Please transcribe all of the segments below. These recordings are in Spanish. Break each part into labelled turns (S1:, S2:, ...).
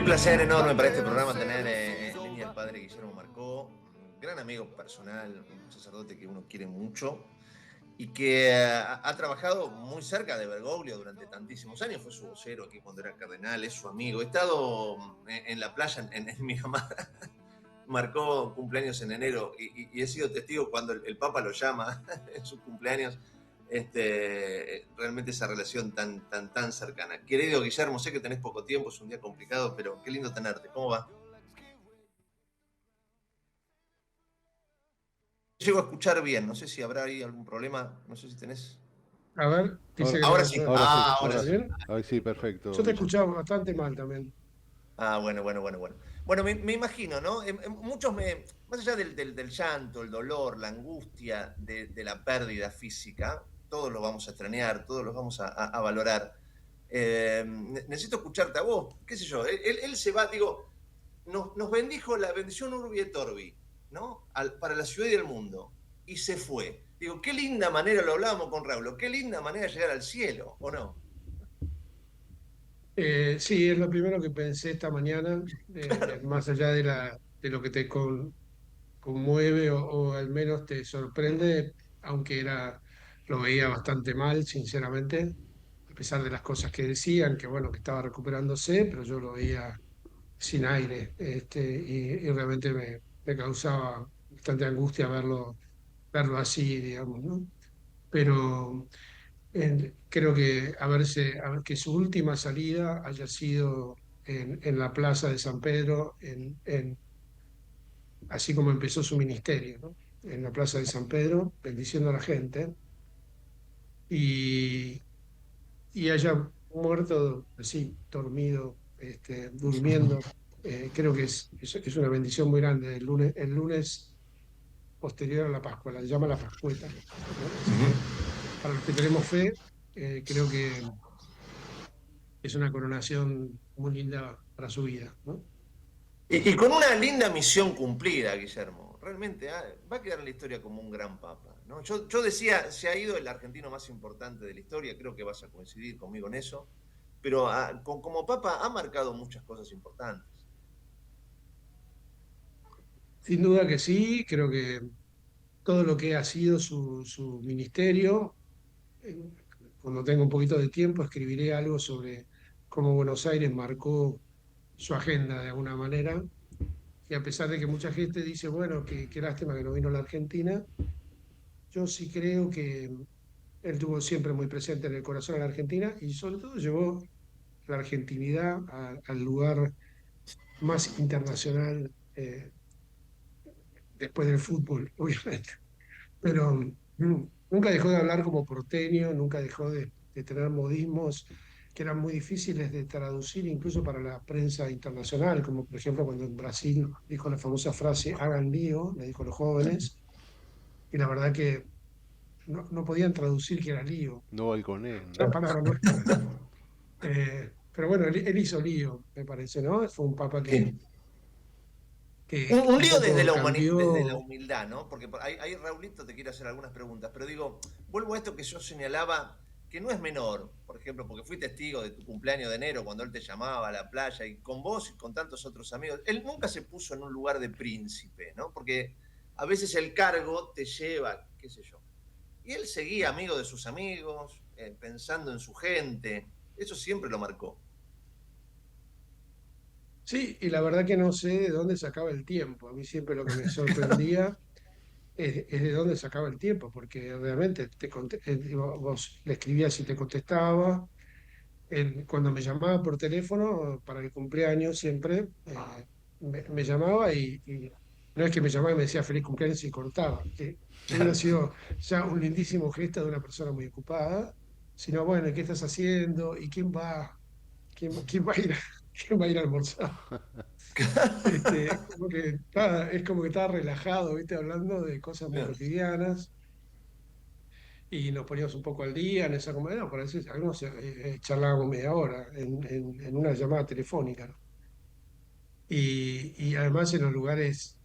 S1: placer enorme para este programa tener en línea al padre Guillermo Marcó, un gran amigo personal, un sacerdote que uno quiere mucho y que ha trabajado muy cerca de Bergoglio durante tantísimos años. Fue su vocero aquí cuando era cardenal, es su amigo. He estado en la playa en Miramar. Marcó cumpleaños en enero y he sido testigo cuando el Papa lo llama en sus cumpleaños. Realmente esa relación tan cercana. Querido Guillermo, sé que tenés poco tiempo, es un día complicado, pero qué lindo tenerte. ¿Cómo va? Llego a escuchar bien, no sé si habrá ahí algún problema, no sé si tenés.
S2: A ver, dice
S3: Ahora,
S2: que no,
S1: Ahora sí.
S2: no,
S3: ahora
S2: no se
S3: sí,
S1: Ahora
S2: escucha
S3: ahora
S1: sí.
S3: sí.
S2: bien.
S3: Ahí sí, perfecto,
S2: Yo te
S3: Guille.
S2: escuchaba bastante mal también.
S1: Bueno. Bueno, me imagino, ¿no? Muchos más allá del llanto, el dolor, la angustia de la pérdida física, todos lo vamos a extrañar, todos los vamos a valorar. Necesito escucharte a vos, qué sé yo, él se va, digo, nos bendijo la bendición Urbi et Orbi, ¿no? Para la ciudad y el mundo, y se fue. Digo, qué linda manera, lo hablábamos con Raúl, qué linda manera de llegar al cielo, ¿o no?
S2: Sí, es lo primero que pensé esta mañana,
S1: Claro.
S2: más allá de lo que te conmueve o al menos te sorprende, aunque lo veía bastante mal, sinceramente, a pesar de las cosas que decían, que bueno, que estaba recuperándose, pero yo lo veía sin aire, y realmente me causaba bastante angustia verlo así, digamos, ¿no? Pero creo que que su última salida haya sido en la Plaza de San Pedro, así como empezó su ministerio, ¿no? En la Plaza de San Pedro, bendiciendo a la gente, y, y haya muerto así, dormido, durmiendo. Creo que es una bendición muy grande. El lunes posterior a la Pascua, la llama la Pascueta, ¿no? Así que para los que tenemos fe, creo que es una coronación muy linda para su vida, ¿no?
S1: Y con una linda misión cumplida, Guillermo. Realmente va a quedar en la historia como un gran papa, ¿no? Yo decía, se ha ido el argentino más importante de la historia, creo que vas a coincidir conmigo en eso, pero como papa ha marcado muchas cosas importantes.
S2: Sin duda que sí, creo que todo lo que ha sido su ministerio, eh, cuando tenga un poquito de tiempo, escribiré algo sobre cómo Buenos Aires marcó su agenda de alguna manera, y a pesar de que mucha gente dice, bueno, qué lástima que no vino a la Argentina, yo sí creo que él tuvo siempre muy presente en el corazón a la Argentina y sobre todo llevó la argentinidad al lugar más internacional, después del fútbol, obviamente. Pero nunca dejó de hablar como porteño, nunca dejó de tener modismos que eran muy difíciles de traducir incluso para la prensa internacional, como por ejemplo cuando en Brasil dijo la famosa frase hagan lío, le dijo a los jóvenes, y la verdad que no podían traducir que era lío,
S3: No balconé,
S2: la
S3: ¿no?
S2: palabra nuestra. Pero bueno, él hizo lío, me parece, ¿no? Fue un papa que,
S1: Sí.
S2: que
S1: Un
S2: un
S1: lío desde
S2: poco
S1: desde la
S2: cambió.
S1: humildad, ¿no? Porque ahí Raulito te quiere hacer algunas preguntas, pero digo, vuelvo a esto que yo señalaba, que no es menor, por ejemplo, porque fui testigo de tu cumpleaños de enero cuando él te llamaba a la playa y con vos y con tantos otros amigos. Él nunca se puso en un lugar de príncipe, ¿no? Porque a veces el cargo te lleva, qué sé yo. Y él seguía amigo de sus amigos, pensando en su gente. Eso siempre lo marcó.
S2: Sí, y la verdad que no sé de dónde sacaba el tiempo. A mí siempre lo que me sorprendía es de dónde sacaba el tiempo, porque realmente digo, vos le escribías y te contestaba. Cuando me llamaba por teléfono para el cumpleaños siempre, me llamaba y no es que me llamaba y me decía feliz cumpleaños y cortaba, que hubiera
S1: Claro.
S2: sido ya un lindísimo gesto de una persona muy ocupada, sino bueno, ¿y qué estás haciendo? ¿Y quién va a ir, quién va a ir a almorzar? Como que es como que estaba relajado, ¿viste? Hablando de cosas muy cotidianas y nos poníamos un poco al día en esa comunidad, por eso algunos charlábamos media hora en una llamada telefónica, ¿no? Y además en los lugares,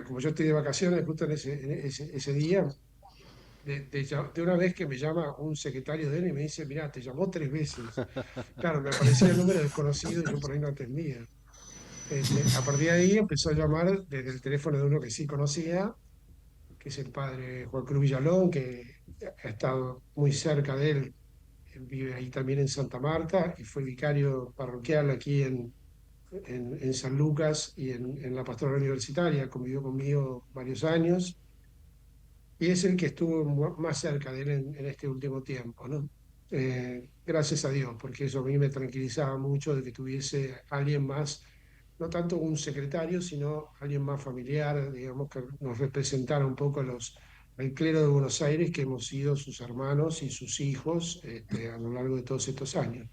S2: como yo estoy de vacaciones justo en ese día, de una vez que me llama un secretario de él y me dice, mirá, te llamó 3 veces. Claro, me aparecía el número desconocido y yo por ahí no atendía. A partir de ahí empezó a llamar desde el teléfono de uno que sí conocía, que es el padre Juan Cruz Villalón, que ha estado muy cerca de él. Él vive ahí también en Santa Marta y fue vicario parroquial aquí en San Lucas y en la pastoral universitaria. Convivió conmigo varios años y es el que estuvo más cerca de él en este último tiempo, ¿no? Gracias a Dios, porque eso a mí me tranquilizaba mucho de que tuviese alguien más, no tanto un secretario, sino alguien más familiar, digamos, que nos representara un poco al clero de Buenos Aires, que hemos sido sus hermanos y sus hijos a lo largo de todos estos años.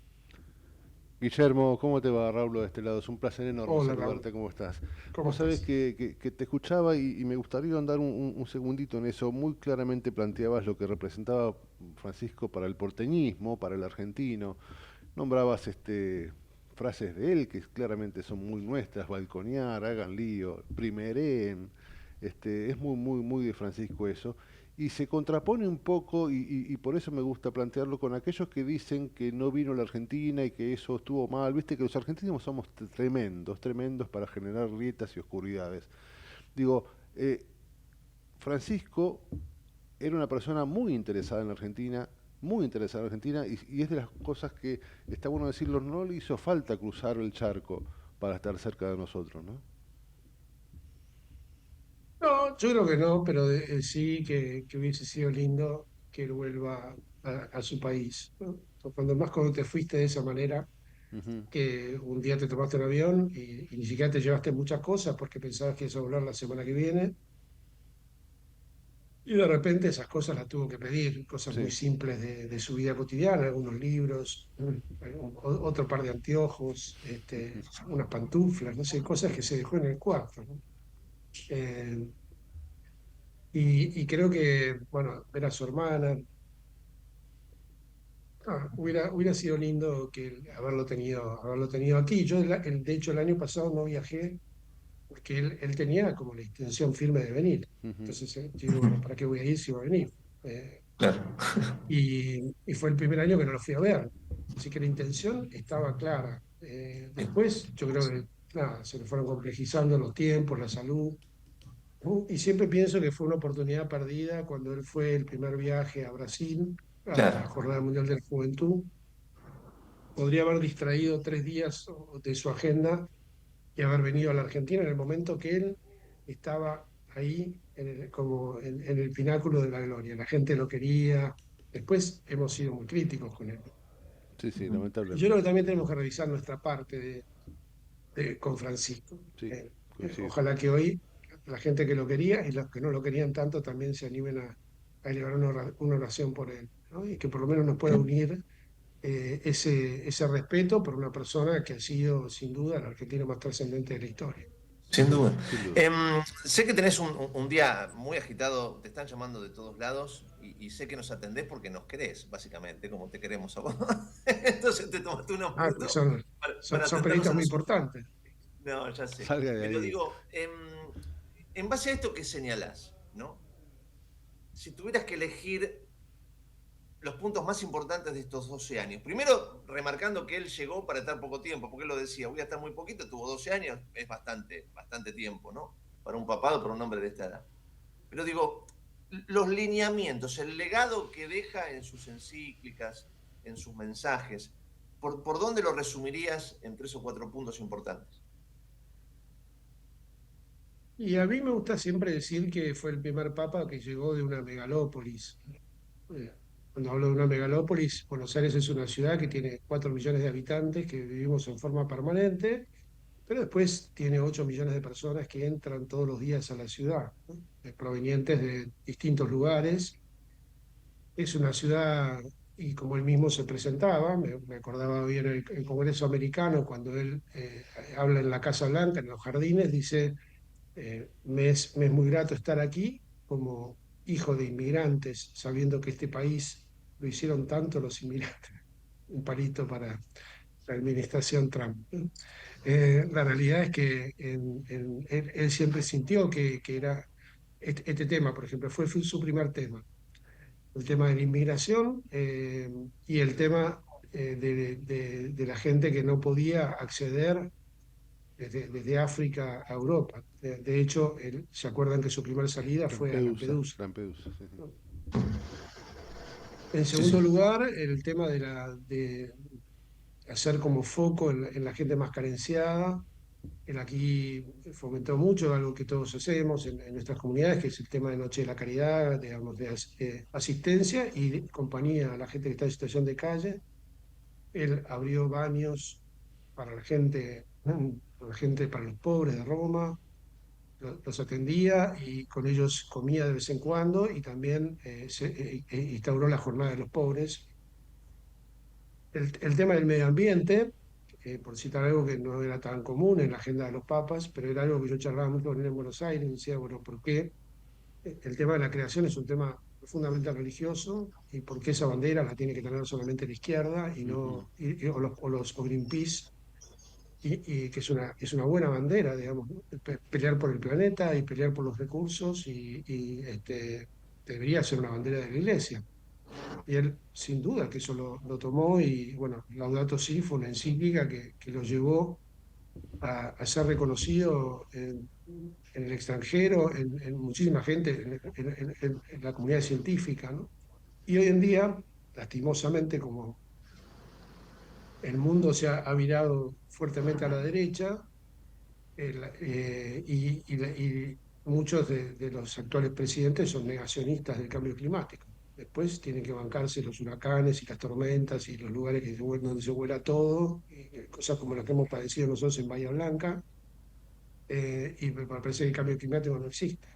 S3: Guillermo, ¿cómo te va? Raúl de este lado. Es un placer enorme
S2: Hola, Raúl,
S3: saludarte. ¿Cómo estás?
S2: ¿cómo
S3: Vos sabés
S2: estás?
S3: que te escuchaba y me gustaría andar un segundito en eso. Muy claramente planteabas lo que representaba Francisco para el porteñismo, para el argentino. Nombrabas frases de él que claramente son muy nuestras: balconear, hagan lío, primeren. Es muy de Francisco eso. Y se contrapone un poco, y por eso me gusta plantearlo, con aquellos que dicen que no vino la Argentina y que eso estuvo mal. Viste que los argentinos somos tremendos para generar grietas y oscuridades. Digo, Francisco era una persona muy interesada en la Argentina, muy interesada en la Argentina, y es de las cosas que, está bueno decirlo, no le hizo falta cruzar el charco para estar cerca de nosotros, ¿no?
S2: No, yo creo que no, pero sí que hubiese sido lindo que él vuelva a su país, ¿no? Cuando más cuando te fuiste de esa manera,
S3: Ujú.
S2: que un día te tomaste un avión y ni siquiera te llevaste muchas cosas porque pensabas que ibas a volver la semana que viene, y de repente esas cosas las tuvo que pedir, cosas muy
S3: Sí.
S2: simples de su vida cotidiana, algunos libros, otro par de anteojos, unas pantuflas, no sé, cosas que se dejó en el cuarto, ¿no? Eh, y creo que, bueno, ver a su hermana, hubiera sido lindo que haberlo tenido aquí. Yo, de hecho, el año pasado no viajé porque él tenía como la intención firme de venir.
S3: Ujú.
S2: Entonces, yo digo, bueno, ¿para qué voy a ir si va a venir?
S1: Claro.
S2: Y fue el primer año que no lo fui a ver. Así que la intención estaba clara. Después, yo creo que, nada, se le fueron complejizando los tiempos, la salud. Y siempre pienso que fue una oportunidad perdida cuando él fue el primer viaje a Brasil, a la
S1: Claro.
S2: Jornada Mundial de la Juventud. Podría haber distraído 3 días de su agenda y haber venido a la Argentina en el momento que él estaba ahí como en el pináculo de la gloria. La gente lo quería. Después hemos sido muy críticos con él.
S3: Sí, sí,
S2: Y yo creo que
S3: lamentablemente.
S2: también tenemos que revisar nuestra parte con Francisco.
S3: Sí, coincido.
S2: Ojalá que hoy la gente que lo quería y los que no lo querían tanto también se animen a elevar una oración por él, ¿no? Y que por lo menos nos pueda unir ese respeto por una persona que ha sido sin duda el argentino más trascendente de la historia.
S1: Sin duda.
S3: Sin duda.
S1: Em, Sé que tenés un día muy agitado, te están llamando de todos lados y sé que nos atendés porque nos querés, básicamente, como te queremos a vos. Entonces te tomaste unos
S2: Ah, porque
S1: minutos para
S2: son
S1: atendernos
S2: periodistas
S1: a
S2: muy
S1: nosotros.
S2: importantes.
S1: No, ya sé.
S3: Salga de
S1: Pero
S3: ahí.
S1: digo, en base a esto que señalás, ¿no? Si tuvieras que elegir los puntos más importantes de estos 12 años. Primero, remarcando que él llegó para estar poco tiempo, porque él lo decía, voy a estar muy poquito, tuvo 12 años, es bastante tiempo, ¿no? Para un papado, para un hombre de esta edad. Pero digo, los lineamientos, el legado que deja en sus encíclicas, en sus mensajes, ¿por dónde lo resumirías en 3 o 4 puntos importantes?
S2: Y a mí me gusta siempre decir que fue el primer papa que llegó de una megalópolis. Eh, Cuando hablo de una megalópolis, Buenos Aires es una ciudad que tiene 4 millones de habitantes que vivimos en forma permanente, pero después tiene 8 millones de personas que entran todos los días a la ciudad, ¿no? Provenientes de distintos lugares. Es una ciudad, y como él mismo se presentaba, me acordaba bien el Congreso americano, cuando él habla en la Casa Blanca, en los jardines, dice, me es muy grato estar aquí como hijo de inmigrantes, sabiendo que este país lo hicieron tanto los inmigrantes. Un palito para la administración Trump. La realidad es que él siempre sintió que era este tema, por ejemplo, fue su primer tema. el tema de la inmigración y el tema de la gente que no podía acceder desde África a Europa. De hecho, ¿se acuerdan que su primera salida fue a
S3: Lampedusa,
S2: Lampedusa?
S3: Lampedusa, sí, sí.
S2: ¿No? En
S1: Sí,
S2: segundo
S1: sí.
S2: lugar, el tema de hacer como foco en la gente más carenciada. Él aquí fomentó mucho algo que todos hacemos en nuestras comunidades, que es el tema de Noche de la Caridad, digamos, de asistencia y compañía a la gente que está en situación de calle. Él abrió baños para la gente, para los pobres de Roma, los atendía y con ellos comía de vez en cuando y también instauró la jornada de los pobres. El tema del medio ambiente, por citar algo que no era tan común en la agenda de los papas, pero era algo que yo charlaba mucho con él en Buenos Aires, y decía, bueno, ¿por qué el tema de la creación es un tema profundamente religioso y por qué esa bandera la tiene que tener solamente la izquierda y
S3: Ujú,
S2: no, o Greenpeace, y que es una buena bandera, digamos, ¿no? Pelear por el planeta y pelear por los recursos debería ser una bandera de la iglesia. Y él, sin duda, que eso lo tomó y, bueno, Laudato Si fue una encíclica que lo llevó a ser reconocido en el extranjero, en muchísima gente, en la comunidad científica, ¿no? Y hoy en día, lastimosamente, como el mundo ha virado fuertemente a la derecha, y muchos de los actuales presidentes son negacionistas del cambio climático. Después tienen que bancarse los huracanes y las tormentas y los lugares donde se vuela todo, cosas como las que hemos padecido nosotros en Bahía Blanca, y me parece que el cambio climático no existe.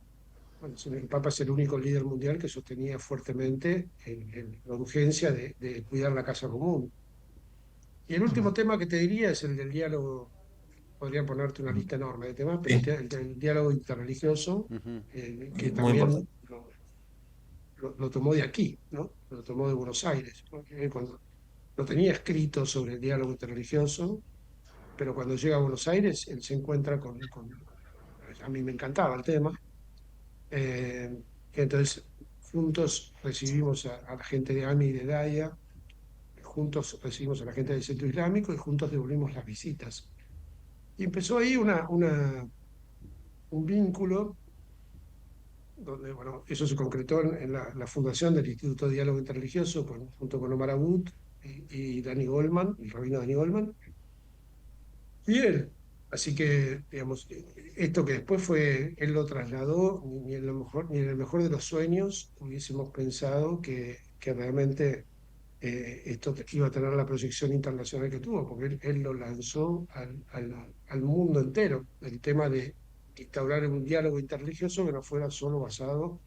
S2: Bueno, el Papa es el único líder mundial que sostenía fuertemente la urgencia de cuidar la casa común. Y el último tema que te diría es el del diálogo. Podría ponerte una lista enorme de temas, pero
S1: Sí,
S2: el diálogo interreligioso,
S3: ujú.
S2: que
S1: muy
S2: también
S1: importante.
S2: lo tomó de aquí, ¿no? Lo tomó de Buenos Aires, porque él cuando lo tenía escrito sobre el diálogo interreligioso, pero cuando llega a Buenos Aires, él se encuentra a mí me encantaba el tema, eh, entonces juntos recibimos a la gente de AMI y de DAIA, juntos recibimos a la gente del Centro Islámico y juntos devolvimos las visitas. Y empezó ahí un vínculo donde, bueno, eso se concretó en la fundación del Instituto de Diálogo Interreligioso junto con Omar Abud y Danny Goldman, el rabino Danny Goldman, y él. Así que, digamos, esto que después él lo trasladó, ni en el mejor de los sueños hubiésemos pensado que realmente esto iba a tener la proyección internacional que tuvo, porque él lo lanzó al mundo entero, el tema de instaurar un diálogo interreligioso que no fuera solo basado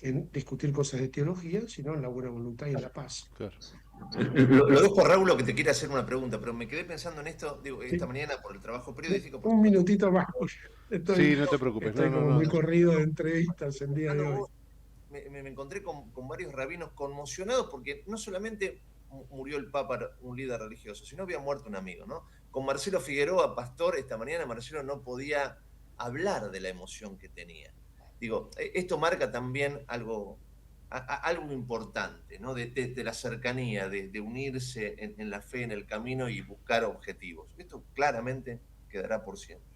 S2: en discutir cosas de teología, sino en la buena voluntad y en la paz.
S3: Claro.
S1: Lo dejo a Raúl que te quiere hacer una pregunta, pero me quedé pensando en esto, digo, esta
S2: Sí,
S1: mañana por el trabajo periodístico, por
S2: un
S1: supuesto.
S2: minutito más, porque
S3: Sí, no te preocupes, no,
S2: estoy
S3: no,
S2: como
S3: no.
S2: muy corrido de entrevistas el día de
S1: Escuchando
S2: hoy.
S1: vos, me encontré con varios rabinos conmocionados porque no solamente murió el Papa, un líder religioso, sino había muerto un amigo, ¿no? Con Marcelo Figueroa, pastor, esta mañana Marcelo no podía hablar de la emoción que tenía. Digo, esto marca también algo importante, ¿no? De la cercanía, de unirse en la fe, en el camino y buscar objetivos. Esto claramente quedará por siempre.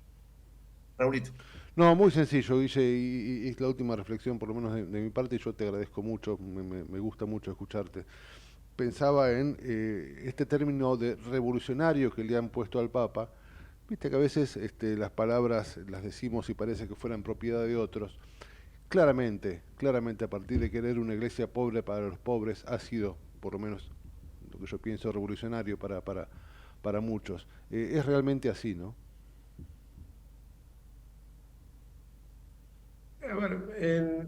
S1: Raulito.
S3: No, muy sencillo, Guille, y es la última reflexión, por lo menos de mi parte, y yo te agradezco mucho, me gusta mucho escucharte. Pensaba en este término de revolucionario que le han puesto al Papa. Viste que a veces las palabras las decimos y parece que fueran propiedad de otros. Claramente a partir de querer una iglesia pobre para los pobres ha sido, por lo menos lo que yo pienso, revolucionario para muchos. Es realmente así, ¿no?
S2: A ver,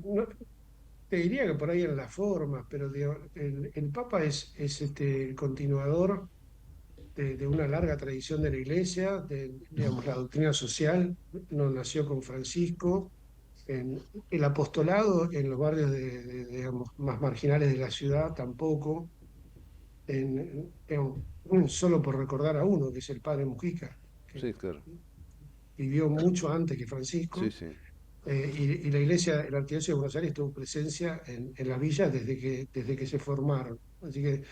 S2: te diría que por ahí en la forma, pero digo, el Papa es el continuador de una larga tradición de la Iglesia, digamos, la doctrina social no nació con Francisco, el apostolado en los barrios digamos, más marginales de la ciudad tampoco, digamos, solo por recordar a uno, que es el padre Mujica, que
S3: Sí, claro.
S2: vivió mucho antes que
S3: Sí,
S2: Francisco.
S3: sí.
S2: y la iglesia, la Arquidiócesis de Buenos Aires tuvo presencia en la villa desde que se formaron. Así que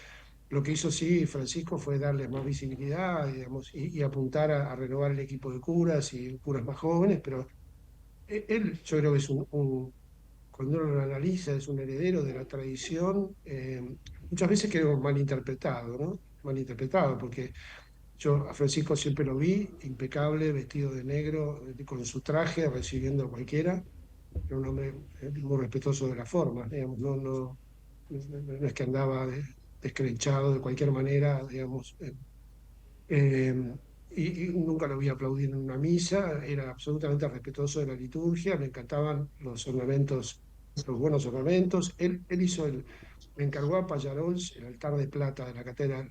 S2: lo que hizo sí Francisco fue darle más visibilidad, digamos, y apuntar a renovar el equipo de curas y curas más jóvenes, pero él yo creo que es cuando uno lo analiza, es un heredero de la tradición, muchas veces quedó malinterpretado, ¿no? Malinterpretado, porque yo a Francisco siempre lo vi impecable, vestido de negro, con su traje, recibiendo a cualquiera. Era un hombre muy respetuoso de las formas, digamos, no es que andaba descrechado de cualquier manera, digamos. Y nunca lo vi aplaudir en una misa, era absolutamente respetuoso de la liturgia, le encantaban los ornamentos, los buenos ornamentos. Él hizo le encargó a Pallarols el altar de plata de la catedral.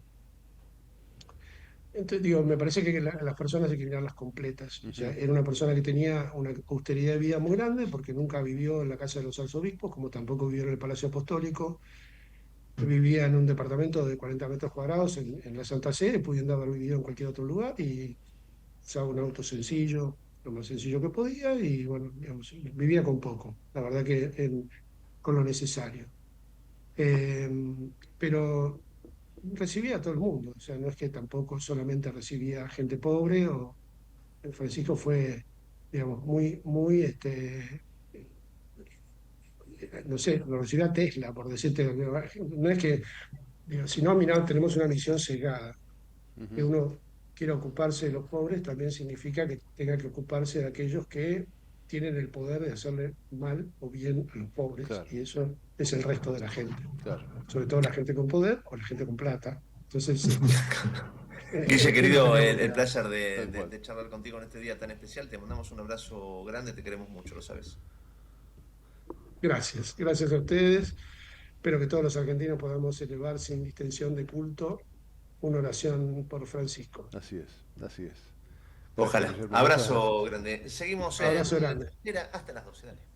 S2: Entonces, digo, me parece que las personas hay que mirarlas completas. O sea,
S3: Ujú.
S2: era una persona que tenía una austeridad de vida muy grande porque nunca vivió en la casa de los arzobispos, como tampoco vivió en el Palacio Apostólico. Vivía en un departamento de 40 metros cuadrados en la Santa Sede, pudiendo haber vivido en cualquier otro lugar, y usaba un auto sencillo, lo más sencillo que podía, y bueno, digamos, vivía con poco, la verdad que con lo necesario. Eh, pero recibía a todo el mundo, o sea, no es que tampoco solamente recibía gente pobre, Francisco fue, digamos, muy, no sé, lo recibía Tesla, por decirte, no es que, digo, si no, mirá, tenemos una misión sesgada, que
S3: Ujú.
S2: uno quiera ocuparse de los pobres también significa que tenga que ocuparse de aquellos que tienen el poder de hacerle mal o bien a los pobres,
S3: Claro,
S2: y eso es el resto de la gente,
S3: claro.
S2: sobre todo la gente con poder o la gente con plata. Entonces,
S1: Guille,
S2: es lo que
S1: querido,
S2: tenemos que
S1: el
S2: mirar.
S1: placer
S3: Tal cual.
S1: de charlar contigo en este día tan especial. Te mandamos un abrazo grande, te queremos mucho, lo sabes.
S2: Gracias, gracias a ustedes. Espero que todos los argentinos podamos elevar sin distinción de culto una oración por Francisco.
S3: Así es, así es. Gracias,
S1: Ojalá.
S3: Guillermo, muchas gracias.
S1: Abrazo grande. Seguimos en
S2: Abrazo
S1: la
S2: grande.
S1: trinchera hasta las 12. Dale.